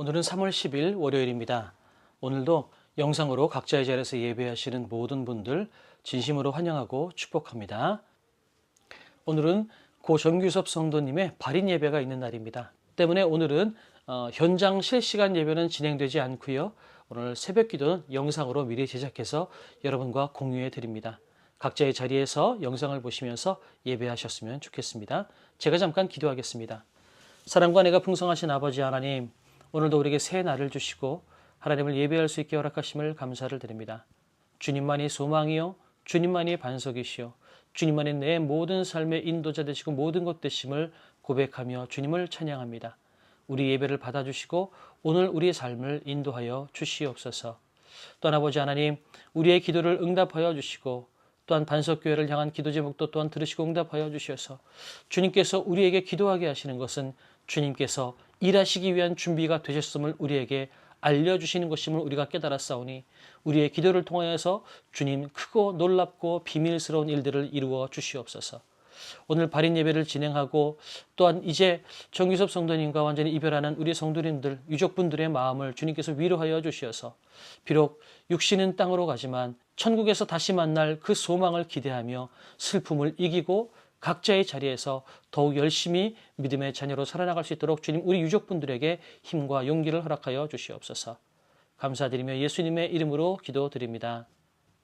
오늘은 3월 10일 월요일입니다. 오늘도 영상으로 각자의 자리에서 예배하시는 모든 분들 진심으로 환영하고 축복합니다. 오늘은 고 정규섭 성도님의 발인 예배가 있는 날입니다. 때문에 오늘은 현장 실시간 예배는 진행되지 않고요. 오늘 새벽 기도는 영상으로 미리 제작해서 여러분과 공유해 드립니다. 각자의 자리에서 영상을 보시면서 예배하셨으면 좋겠습니다. 제가 잠깐 기도하겠습니다. 사랑과 은혜가 풍성하신 아버지 하나님, 오늘도 우리에게 새 날을 주시고 하나님을 예배할 수 있게 허락하심을 감사를 드립니다. 주님만이 소망이요, 주님만이 반석이시요, 주님만이 내 모든 삶의 인도자 되시고 모든 것 되심을 고백하며 주님을 찬양합니다. 우리 예배를 받아주시고 오늘 우리의 삶을 인도하여 주시옵소서. 또한 아버지 하나님, 우리의 기도를 응답하여 주시고 또한 반석교회를 향한 기도 제목도 또한 들으시고 응답하여 주셔서 주님께서 우리에게 기도하게 하시는 것은 주님께서 일하시기 위한 준비가 되셨음을 우리에게 알려주시는 것임을 우리가 깨달았사오니 우리의 기도를 통하여서 주님 크고 놀랍고 비밀스러운 일들을 이루어 주시옵소서. 오늘 발인 예배를 진행하고 또한 이제 정규섭 성도님과 완전히 이별하는 우리 성도님들, 유족분들의 마음을 주님께서 위로하여 주시어서 비록 육신은 땅으로 가지만 천국에서 다시 만날 그 소망을 기대하며 슬픔을 이기고 각자의 자리에서 더욱 열심히 믿음의 자녀로 살아나갈 수 있도록 주님 우리 유족분들에게 힘과 용기를 허락하여 주시옵소서. 감사드리며 예수님의 이름으로 기도드립니다.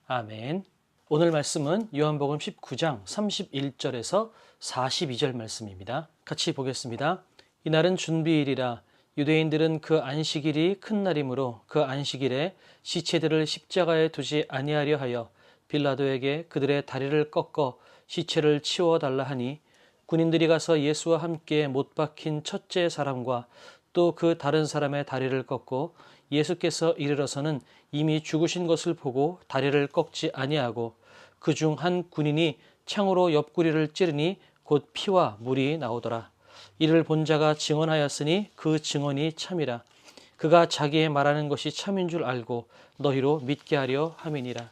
아멘. 오늘 말씀은 요한복음 19장 31절에서 42절 말씀입니다. 같이 보겠습니다. 이날은 준비일이라 유대인들은 그 안식일이 큰 날이므로 그 안식일에 시체들을 십자가에 두지 아니하려 하여 빌라도에게 그들의 다리를 꺾어 시체를 치워달라 하니 군인들이 가서 예수와 함께 못 박힌 첫째 사람과 또 그 다른 사람의 다리를 꺾고 예수께서 이르러서는 이미 죽으신 것을 보고 다리를 꺾지 아니하고 그중 한 군인이 창으로 옆구리를 찌르니 곧 피와 물이 나오더라. 이를 본 자가 증언하였으니 그 증언이 참이라. 그가 자기의 말하는 것이 참인 줄 알고 너희로 믿게 하려 함이니라.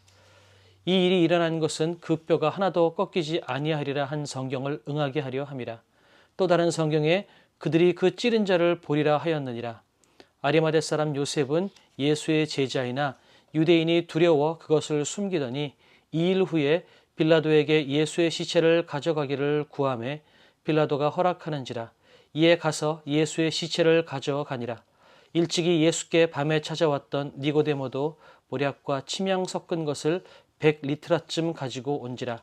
이 일이 일어난 것은 그 뼈가 하나도 꺾이지 아니하리라 한 성경을 응하게 하려 함이라. 또 다른 성경에 그들이 그 찌른 자를 보리라 하였느니라. 아리마대 사람 요셉은 예수의 제자이나 유대인이 두려워 그것을 숨기더니 2일 후에 빌라도에게 예수의 시체를 가져가기를 구하매 빌라도가 허락하는지라. 이에 가서 예수의 시체를 가져가니라. 일찍이 예수께 밤에 찾아왔던 니고데모도 모략과 침향 섞은 것을 100리트라쯤 가지고 온지라.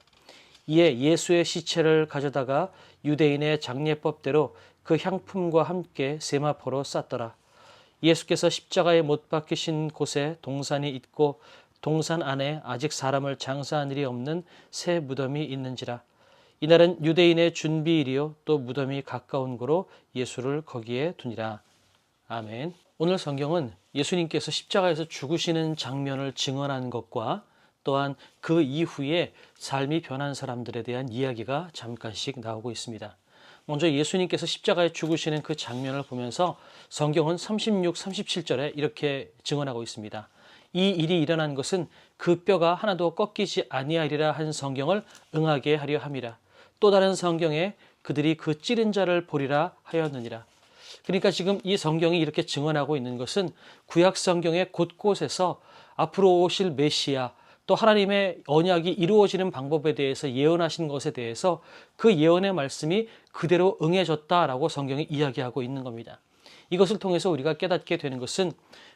이에 예수의 시체를 가져다가 유대인의 장례법대로 그 향품과 함께 세마포로 쌌더라. 예수께서 십자가에 못 박히신 곳에 동산이 있고 동산 안에 아직 사람을 장사한 일이 없는 새 무덤이 있는지라. 이날은 유대인의 준비일이요 또 무덤이 가까운 고로 예수를 거기에 두니라. 아멘. 오늘 성경은 예수님께서 십자가에서 죽으시는 장면을 증언한 것과 또한 그 이후에 삶이 변한 사람들에 대한 이야기가 잠깐씩 나오고 있습니다. 먼저 예수님께서 십자가에 죽으시는 그 장면을 보면서 성경은 36, 37절에 이렇게 증언하고 있습니다. 이 일이 일어난 것은 그 뼈가 하나도 꺾이지 아니하리라 한 성경을 응하게 하려 함이라. 또 다른 성경에 그들이 그 찌른 자를 보리라 하였느니라. 그러니까 지금 이 성경이 이렇게 증언하고 있는 것은 구약 성경의 곳곳에서 앞으로 오실 메시아 또 하나님의 언약이 이루어지는 방법에 대해서 예언하신 것에 대해서 그 예언의 말씀이 그대로 응해졌다라고 성경이 이야기하고 있는 겁니다. 이것을 통해서 우리가 깨닫게 되는 것은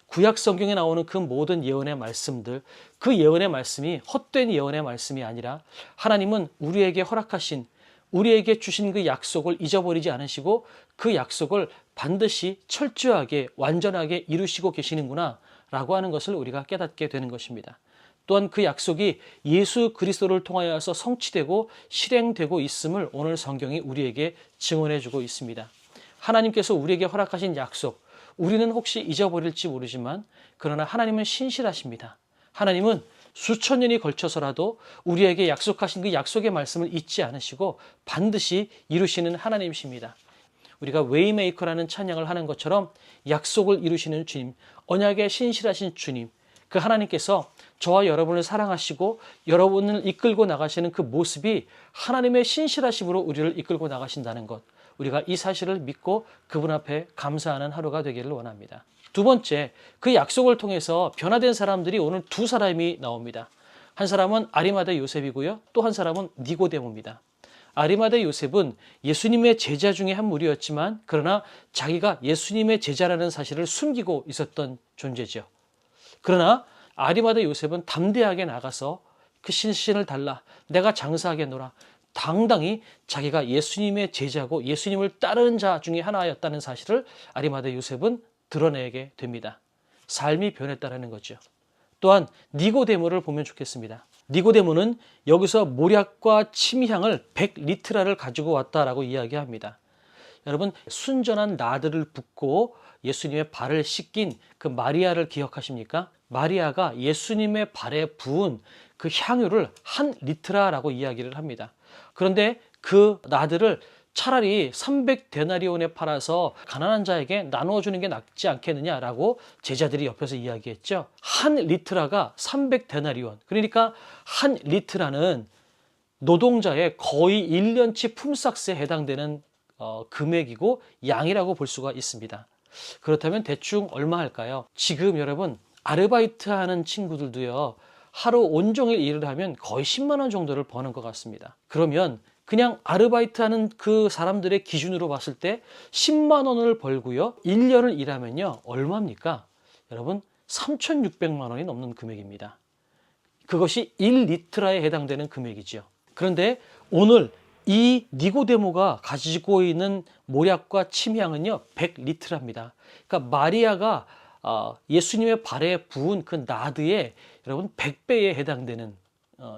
구약 성경에 나오는 그 모든 예언의 말씀들, 그 예언의 말씀이 헛된 예언의 말씀이 아니라 하나님은 우리에게 허락하신, 우리에게 주신 그 약속을 잊어버리지 않으시고 그 약속을 반드시 철저하게 완전하게 이루시고 계시는구나 라고 하는 것을 우리가 깨닫게 되는 것입니다. 또한 그 약속이 예수 그리스도를 통하여서 성취되고 실행되고 있음을 오늘 성경이 우리에게 증언해 주고 있습니다. 하나님께서 우리에게 허락하신 약속, 우리는 혹시 잊어버릴지 모르지만 그러나 하나님은 신실하십니다. 하나님은 수천 년이 걸쳐서라도 우리에게 약속하신 그 약속의 말씀을 잊지 않으시고 반드시 이루시는 하나님이십니다. 우리가 웨이메이커라는 찬양을 하는 것처럼 약속을 이루시는 주님, 언약에 신실하신 주님, 그 하나님께서 저와 여러분을 사랑하시고 여러분을 이끌고 나가시는 그 모습이 하나님의 신실하심으로 우리를 이끌고 나가신다는 것, 우리가 이 사실을 믿고 그분 앞에 감사하는 하루가 되기를 원합니다. 두 번째, 그 약속을 통해서 변화된 사람들이 오늘 두 사람이 나옵니다. 한 사람은 아리마다 요셉이고요. 또 한 사람은 니고데모입니다. 아리마다 요셉은 예수님의 제자 중에 한 무리였지만 그러나 자기가 예수님의 제자라는 사실을 숨기고 있었던 존재죠. 그러나 아리마다 요셉은 담대하게 나가서 그 신신을 달라 내가 장사하겠노라 당당히 자기가 예수님의 제자고 예수님을 따르는 자 중에 하나였다는 사실을 아리마다 요셉은 드러내게 됩니다. 삶이 변했다는 거죠. 또한 니고데모를 보면 좋겠습니다. 니고데모는 여기서 모략과 침향을 100리트라를 가지고 왔다라고 이야기합니다. 여러분, 순전한 나들을 붓고 예수님의 발을 씻긴 그 마리아를 기억하십니까? 마리아가 예수님의 발에 부은 그 향유를 1리트라라고 이야기를 합니다. 그런데 그 나들을 차라리 300데나리온에 팔아서 가난한 자에게 나누어 주는 게 낫지 않겠느냐라고 제자들이 옆에서 이야기했죠. 1리트라가 300데나리온. 그러니까 1리트라는 노동자의 거의 1년치 품삯에 해당되는 금액이고 양이라고 볼 수가 있습니다. 그렇다면 대충 얼마 할까요? 지금 여러분 아르바이트 하는 친구들도요. 하루 온종일 일을 하면 거의 10만 원 정도를 버는 것 같습니다. 그러면 그냥 아르바이트 하는 그 사람들의 기준으로 봤을 때 10만 원을 벌고요. 1년을 일하면요. 얼마입니까? 여러분 3,600만 원이 넘는 금액입니다. 그것이 1리트라에 해당되는 금액이죠. 그런데 오늘 이 니고데모가 가지고 있는 모략과 침향은요 100리트랍니다. 그러니까 마리아가 예수님의 발에 부은 그 나드의 여러분 100배에 해당되는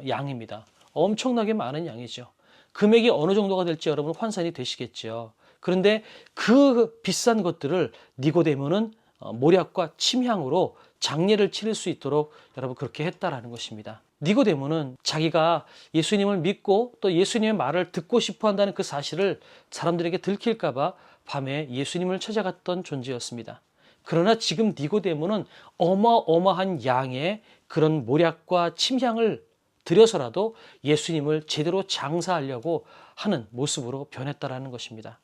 양입니다. 엄청나게 많은 양이죠. 금액이 어느 정도가 될지 여러분 환산이 되시겠죠. 그런데 그 비싼 것들을 니고데모는 모략과 침향으로 장례를 치를 수 있도록 여러분 그렇게 했다라는 것입니다. 니고데모는 자기가 예수님을 믿고 또 예수님의 말을 듣고 싶어 한다는 그 사실을 사람들에게 들킬까 봐 밤에 예수님을 찾아갔던 존재였습니다. 그러나 지금 니고데모는 어마어마한 양의 그런 모략과 침향을 들여서라도 예수님을 제대로 장사하려고 하는 모습으로 변했다라는 것입니다.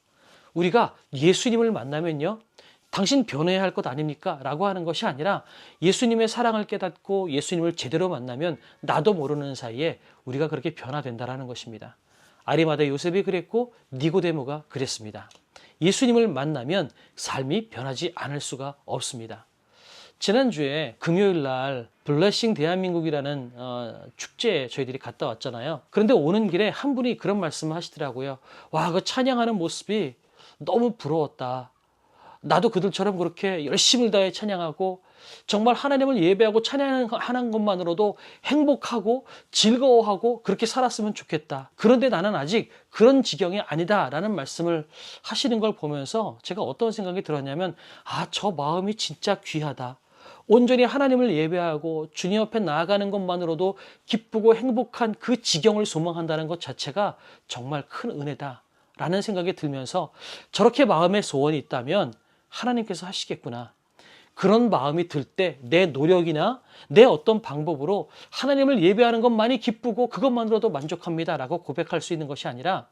우리가 예수님을 만나면요. 당신 변해야 할 것 아닙니까? 라고 하는 것이 아니라 예수님의 사랑을 깨닫고 예수님을 제대로 만나면 나도 모르는 사이에 우리가 그렇게 변화된다라는 것입니다. 아리마다 요셉이 그랬고 니고데모가 그랬습니다. 예수님을 만나면 삶이 변하지 않을 수가 없습니다. 지난주에 금요일 날 블레싱 대한민국이라는 축제에 저희들이 갔다 왔잖아요. 그런데 오는 길에 한 분이 그런 말씀을 하시더라고요. 와, 그 찬양하는 모습이 너무 부러웠다. 나도 그들처럼 그렇게 열심을 다해 찬양하고 정말 하나님을 예배하고 찬양하는 것만으로도 행복하고 즐거워하고 그렇게 살았으면 좋겠다. 그런데 나는 아직 그런 지경이 아니다 라는 말씀을 하시는 걸 보면서 제가 어떤 생각이 들었냐면 저 마음이 진짜 귀하다. 온전히 하나님을 예배하고 주님 앞에 나아가는 것만으로도 기쁘고 행복한 그 지경을 소망한다는 것 자체가 정말 큰 은혜다 라는 생각이 들면서 저렇게 마음의 소원이 있다면 하나님께서 하시겠구나. 그런 마음이 들 때 내 노력이나 내 어떤 방법으로 하나님을 예배하는 것만이 기쁘고 그것만으로도 만족합니다 라고 고백할 수 있는 것이 아니라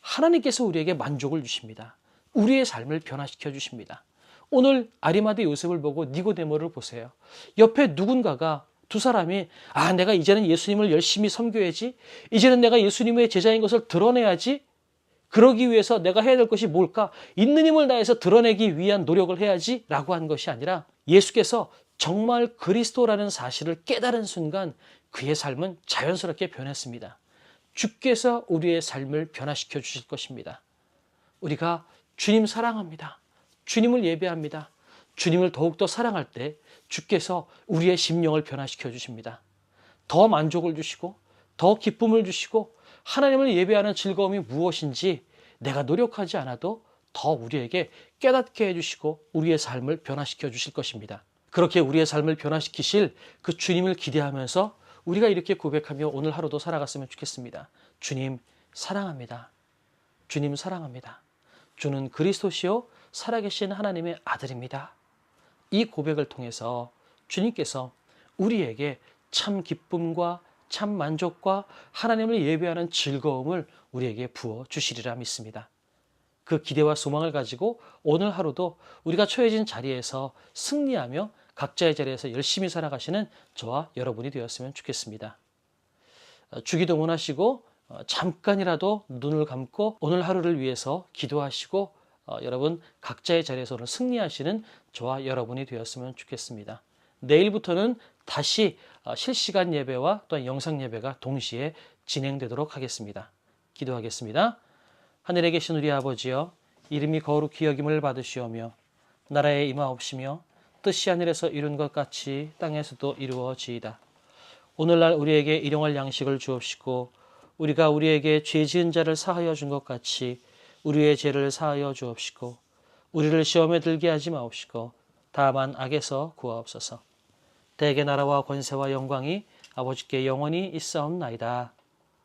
하나님께서 우리에게 만족을 주십니다. 우리의 삶을 변화시켜 주십니다. 오늘 아리마다 요셉을 보고 니고데모를 보세요. 옆에 누군가가 두 사람이 내가 이제는 예수님을 열심히 섬겨야지. 이제는 내가 예수님의 제자인 것을 드러내야지. 그러기 위해서 내가 해야 될 것이 뭘까? 있는 힘을 다해서 드러내기 위한 노력을 해야지 라고 한 것이 아니라 예수께서 정말 그리스도라는 사실을 깨달은 순간 그의 삶은 자연스럽게 변했습니다. 주께서 우리의 삶을 변화시켜 주실 것입니다. 우리가 주님 사랑합니다. 주님을 예배합니다. 주님을 더욱더 사랑할 때 주께서 우리의 심령을 변화시켜 주십니다. 더 만족을 주시고 더 기쁨을 주시고 하나님을 예배하는 즐거움이 무엇인지 내가 노력하지 않아도 더 우리에게 깨닫게 해주시고 우리의 삶을 변화시켜 주실 것입니다. 그렇게 우리의 삶을 변화시키실 그 주님을 기대하면서 우리가 이렇게 고백하며 오늘 하루도 살아갔으면 좋겠습니다. 주님 사랑합니다. 주님 사랑합니다. 주는 그리스도시요 살아계신 하나님의 아들입니다. 이 고백을 통해서 주님께서 우리에게 참 기쁨과 참 만족과 하나님을 예배하는 즐거움을 우리에게 부어 주시리라 믿습니다. 그 기대와 소망을 가지고 오늘 하루도 우리가 처해진 자리에서 승리하며 각자의 자리에서 열심히 살아가시는 저와 여러분이 되었으면 좋겠습니다. 주기도문하시고 잠깐이라도 눈을 감고 오늘 하루를 위해서 기도하시고 여러분 각자의 자리에서 오늘 승리하시는 저와 여러분이 되었으면 좋겠습니다. 내일부터는 다시 실시간 예배와 또한 영상 예배가 동시에 진행되도록 하겠습니다. 기도하겠습니다. 하늘에 계신 우리 아버지여, 이름이 거룩히 여김을 받으시오며 나라에 임하옵시며 뜻이 하늘에서 이룬 것 같이 땅에서도 이루어지이다. 오늘날 우리에게 일용할 양식을 주옵시고 우리가 우리에게 죄 지은 자를 사하여 준 것 같이 우리의 죄를 사하여 주옵시고 우리를 시험에 들게 하지 마옵시고 다만 악에서 구하옵소서. 대개 나라와 권세와 영광이 아버지께 영원히 있사옵나이다.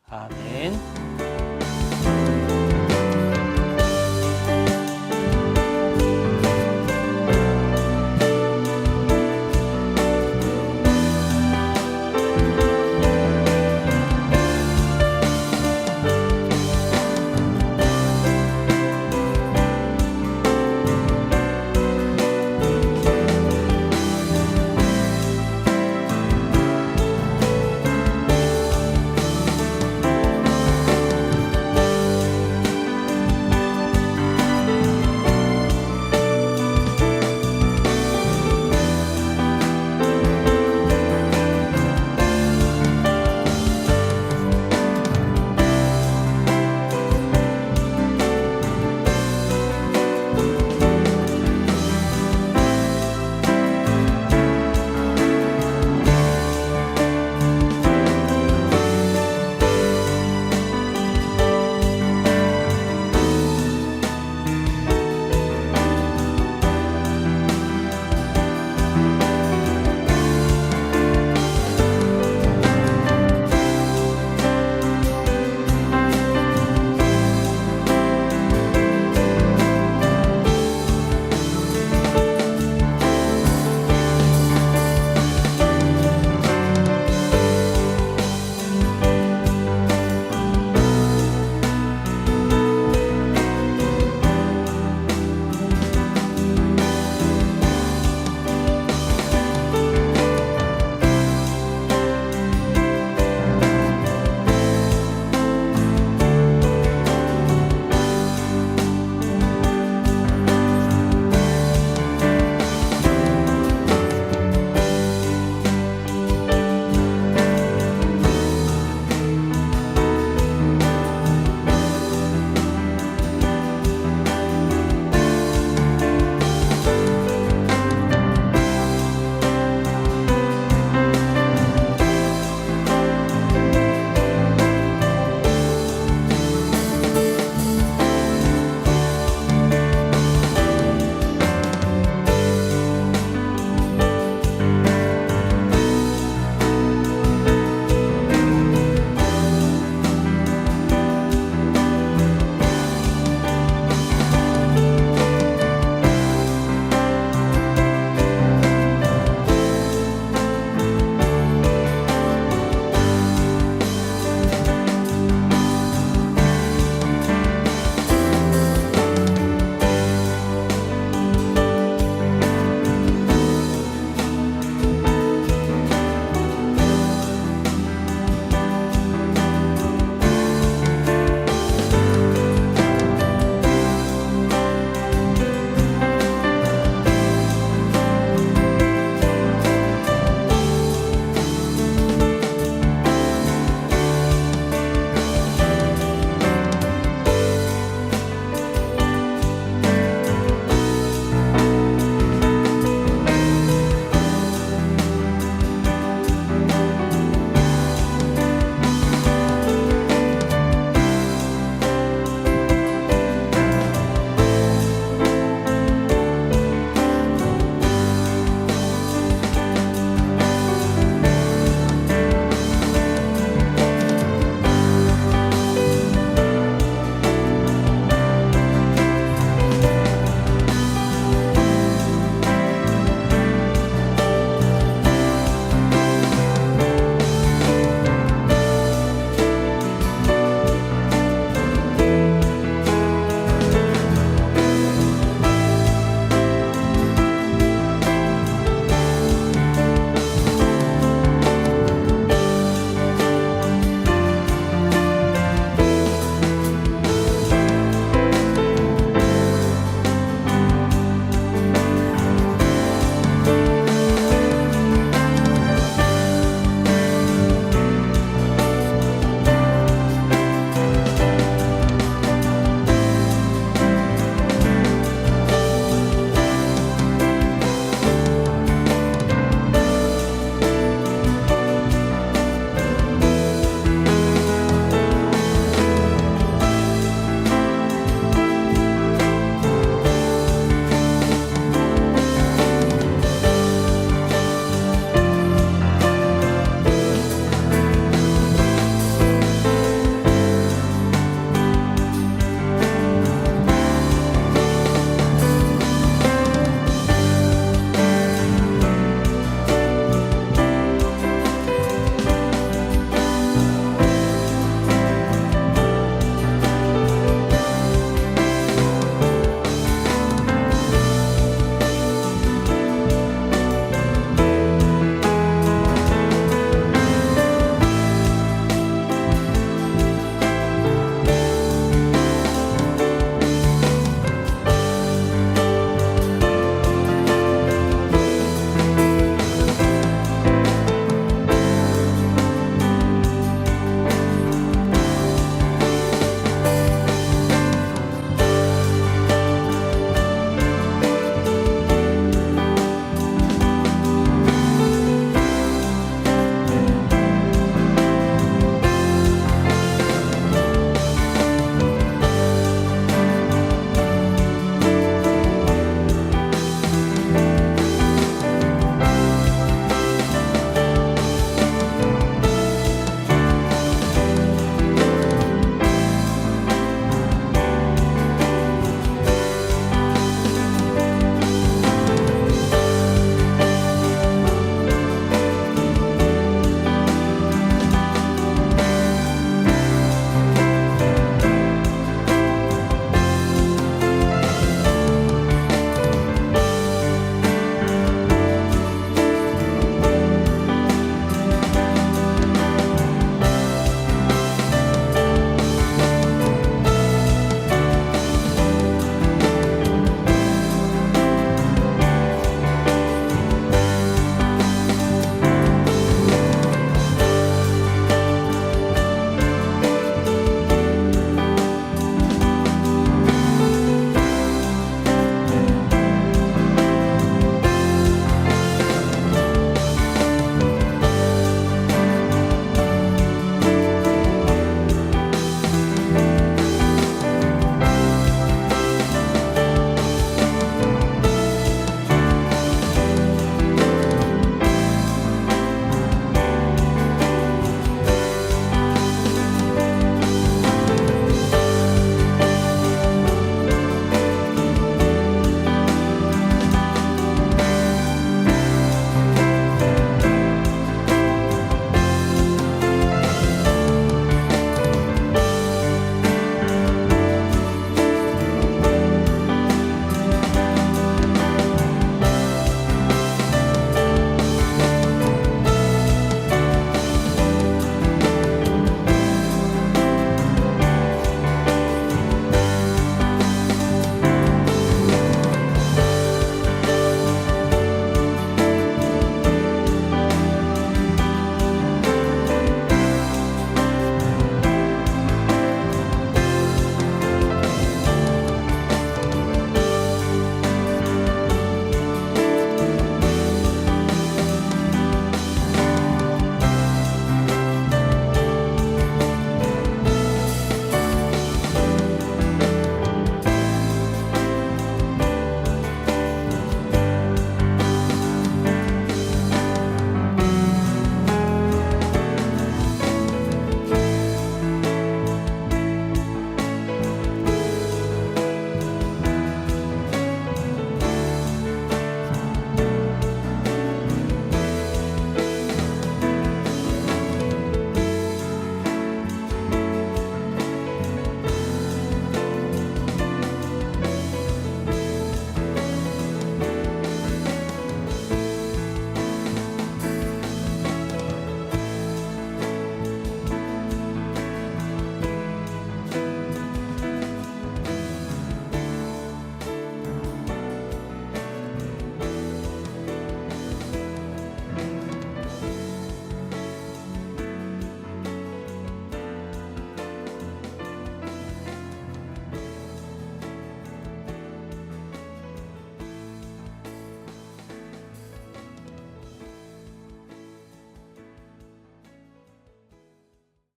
아멘.